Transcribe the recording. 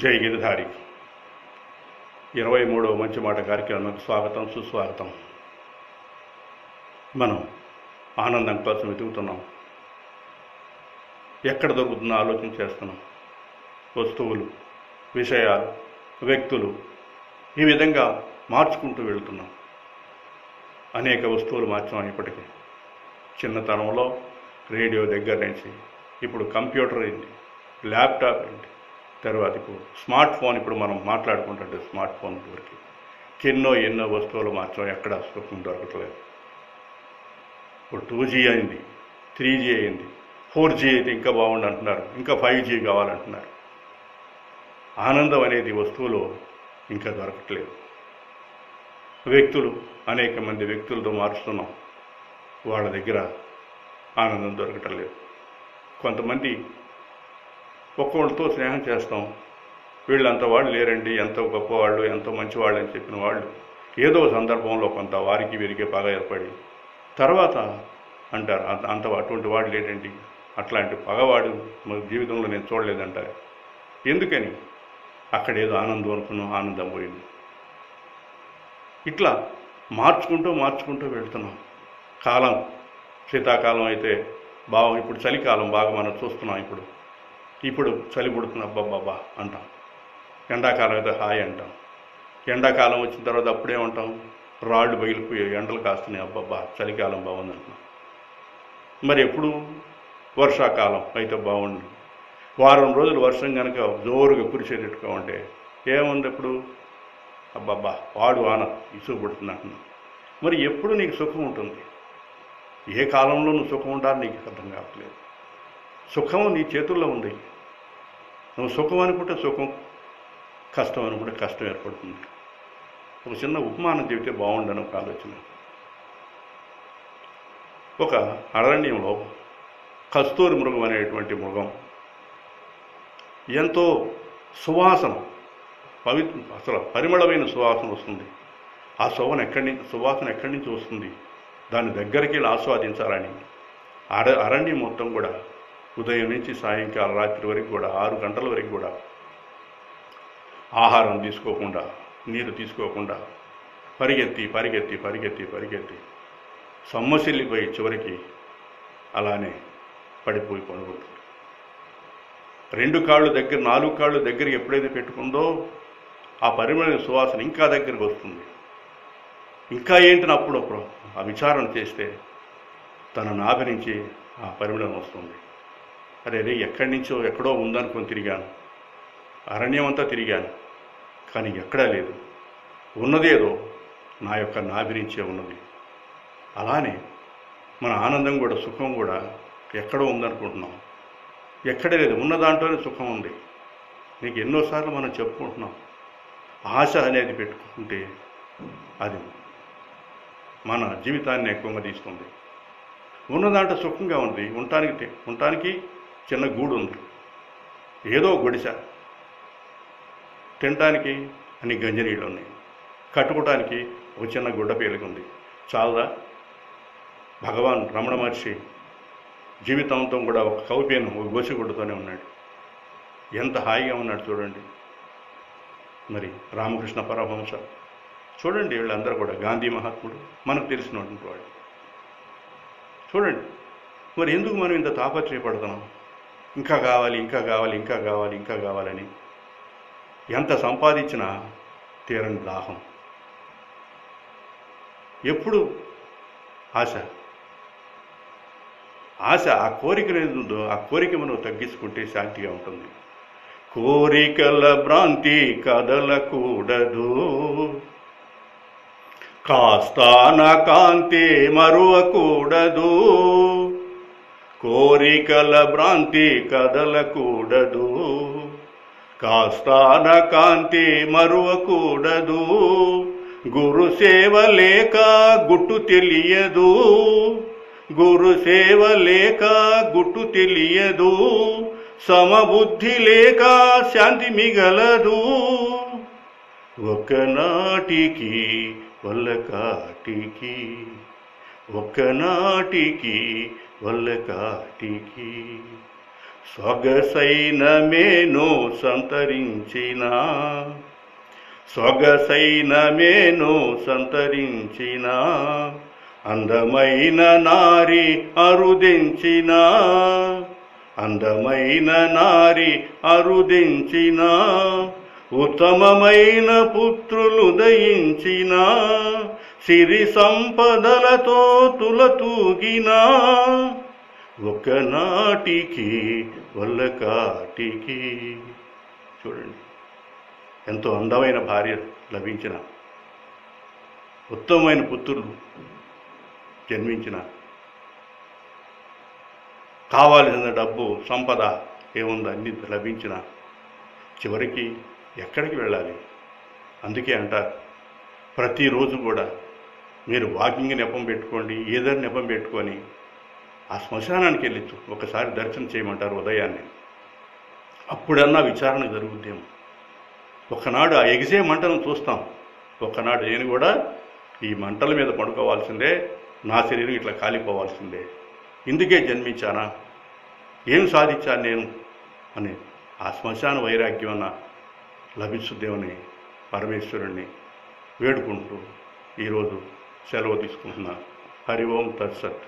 జై గిరిధారి 23వ మంచి మాట కార్యక్రమానికి స్వాగతం సుస్వాగతం. మనం ఆనందం కోసం వెతుకుతున్నాం. ఎక్కడ దొరుకుతుందో ఆలోచన చేస్తున్నాం. వస్తువులు, విషయాలు, వ్యక్తులు ఈ విధంగా మార్చుకుంటూ వెళుతున్నాం. అనేక వస్తువులు మార్చాం. ఇప్పటికీ చిన్నతనంలో రేడియో దగ్గర నుంచి ఇప్పుడు కంప్యూటర్ అయింది, ల్యాప్టాప్ అయింది, తర్వాత ఇప్పుడు స్మార్ట్ ఫోన్. ఇప్పుడు మనం మాట్లాడుకుంటుంటే స్మార్ట్ ఫోన్ వరకు ఎన్నో వస్తువులు మార్చాం. ఎక్కడ సుఖం దొరకట్లేదు. ఇప్పుడు 2G అయింది, 3G అయింది, 4G అయితే ఇంకా బాగుండి అంటున్నారు, ఇంకా 5G కావాలంటున్నారు. ఆనందం అనేది వస్తువులు ఇంకా దొరకట్లేదు. వ్యక్తులు, అనేక మంది వ్యక్తులతో మార్చుతున్నాం. వాళ్ళ దగ్గర ఆనందం దొరకటం లేదు. కొంతమంది ఒక్కొక్కరితో స్నేహం చేస్తాం. వీళ్ళంత వాళ్ళు లేరండి, ఎంతో గొప్పవాళ్ళు, ఎంతో మంచివాళ్ళు అని చెప్పిన వాళ్ళు ఏదో సందర్భంలో కొంత వారికి వీరికి పగ ఏర్పడి తర్వాత అంటారు అటువంటి వాడు లేడండి, అట్లాంటి పగవాడు మన జీవితంలో నేను చూడలేదంటారు. ఎందుకని? అక్కడ ఏదో ఆనందం అనుకున్నాం, ఆనందం పోయింది. ఇట్లా మార్చుకుంటూ వెళ్తున్నాం. కాలం శీతాకాలం అయితే ఇప్పుడు చలికాలం బాగా మనం చూస్తున్నాం. ఇప్పుడు చలి పుడుతుంది, అబ్బాబ్బా అంటాం. ఎండాకాలం అయితే హాయ్ అంటాం. ఎండాకాలం వచ్చిన తర్వాత అప్పుడేమంటాం, రాళ్ళు పగిలిపోయి ఎండలు కాస్తున్నాయి, అబ్బాబ్బా చలికాలం బాగుంది అంటున్నాం. మరి ఎప్పుడు వర్షాకాలం అయితే బాగుంది. వారం రోజులు వర్షం కనుక జోరుగా కురిసేటట్టుగా ఉంటే ఏముంది, ఎప్పుడు అబ్బాబ్బా వాడు ఆన ఇసుగు పుడుతుంది అంటున్నాం. మరి ఎప్పుడు నీకు సుఖం ఉంటుంది? ఏ కాలంలో నువ్వు సుఖం ఉండాలని నీకు అర్థం కావట్లేదు. సుఖం నీ చేతుల్లో ఉంది. నువ్వు సుఖం అనుకుంటే సుఖం, కష్టం అనుకుంటే కష్టం ఏర్పడుతుంది. ఒక చిన్న ఉపమానం చెబితే బాగుండని ఒక ఆలోచన. ఒక అరణ్యంలో కస్తూరి మృగం అనేటువంటి మృగం ఎంతో సువాసన, అసలు పరిమళమైన సువాసన వస్తుంది. ఆ సువాసన ఎక్కడి నుంచి వస్తుంది? దాని దగ్గరికి వెళ్ళి ఆస్వాదించాలని అరణ్యం మొత్తం కూడా ఉదయం నుంచి సాయంకాలం రాత్రి వరకు కూడా 6 గంటల వరకు కూడా ఆహారం తీసుకోకుండా, నీరు తీసుకోకుండా పరిగెత్తి సొమ్మసిల్లిపోయి చివరికి అలానే పడిపోయి పడుకుంటుంది. 2 కాళ్ళు దగ్గర 4 కాళ్ళు దగ్గరికి ఎప్పుడైతే పెట్టుకుందో ఆ పరిమళ సువాసన ఇంకా దగ్గరికి వస్తుంది. ఇంకా ఏంటని అప్పుడప్పుడు ఆ విచారణ చేస్తే తన నాభి నుంచి ఆ పరిమళం వస్తుంది. అరే ఎక్కడి నుంచో ఎక్కడో ఉందనుకొని తిరిగాను, అరణ్యం అంతా తిరిగాను, కానీ ఎక్కడా లేదు. ఉన్నదేదో నా యొక్క నాభి నుంచే ఉన్నది. అలానే మన ఆనందం కూడా, సుఖం కూడా ఎక్కడో ఉందనుకుంటున్నాం. ఎక్కడే లేదు, ఉన్న దాంట్లోనే సుఖం ఉంది. నీకు ఎన్నోసార్లు మనం చెప్పుకుంటున్నాం. ఆశ అనేది పెట్టుకుంటే అది మన జీవితాన్ని ఎక్కువగా తీస్తుంది. ఉన్నదాంట్లో సుఖంగా ఉంది, ఉండటానికి చిన్న గూడు ఉంది, ఏదో గుడిసె, తినటానికి అన్ని గంజినీళ్ళు ఉన్నాయి, కట్టుకోవటానికి ఒక చిన్న గుడ్డ పేలిక ఉంది. చాలా భగవాన్ రమణ మహర్షి జీవితాంతం కూడా ఒక కౌపేను, ఒక గోసిగుడ్డతోనే ఉన్నాడు. ఎంత హాయిగా ఉన్నాడు చూడండి. మరి రామకృష్ణ పరమహంస చూడండి, వీళ్ళందరూ కూడా, గాంధీ మహాత్ముడు మనకు తెలిసినటువంటి వాడు చూడండి. మరి ఎందుకు మనం ఇంత తాపత్రయపడుతున్నాం? ఇంకా కావాలని ఎంత సంపాదించినా తీరని దాహం. ఎప్పుడు ఆశ ఆ కోరిక ఏదుందో ఆ కోరిక మనం తగ్గించుకుంటే శాంతిగా ఉంటుంది. కోరికల భ్రాంతి కదలకూడదు, కాస్తాన కాంతి మరువకూడదు. కోరికల భ్రాంతి కదలకూడదు, కాస్తాన కాంతి మరువకూడదు. గురు సేవ లేక గుట్టు తెలియదు, గురు సేవ లేక గుట్టు తెలియదు. సమబుద్ధి లేక శాంతి మిగలదు. ఒకనాటికి వల్లకాటికి, ఒకనాటికి వల్లకాటికి, సొగసైన మేను సంతరించిన, సొగసైన మేను సంతరించిన, అందమైన నారి అరుదించిన, అందమైన నారి అరుదించిన, ఉత్తమమైన పుత్రులు దయించిన, సిరి సంపదలతో తులతూగిన, ఒకనాటికి వల్లకాటికి. చూడండి, ఎంతో అందమైన భార్య లభించిన, ఉత్తమమైన పుత్రులు జన్మించిన, కావాల్సిన డబ్బు సంపద ఏముందో అన్ని లభించిన, చివరికి ఎక్కడికి వెళ్ళాలి? అందుకే అంటారు, ప్రతిరోజు కూడా మీరు వాకింగ్ నెపం పెట్టుకోండి, ఏదైనా నెపం పెట్టుకొని ఆ శ్మశానానికి వెళ్ళి ఒకసారి దర్శనం చేయమంటారు ఉదయాన్నే. అప్పుడన్నా విచారణ జరుగుద్దేమో. ఒకనాడు ఆ ఎగిసే మంటలను చూస్తాం, ఒకనాడు నేను కూడా ఈ మంటల మీద పడుకోవాల్సిందే, నా శరీరం ఇట్లా కాలిపోవాల్సిందే, ఇందుకే జన్మించానా, ఏం సాధించాను నేను అని ఆ శ్మశాన వైరాగ్యం అన్న లభించుద్దేమని పరమేశ్వరుణ్ణి వేడుకుంటూ ఈరోజు సెలవు తీసుకుంటున్నాను. హరి ఓం తత్సత్.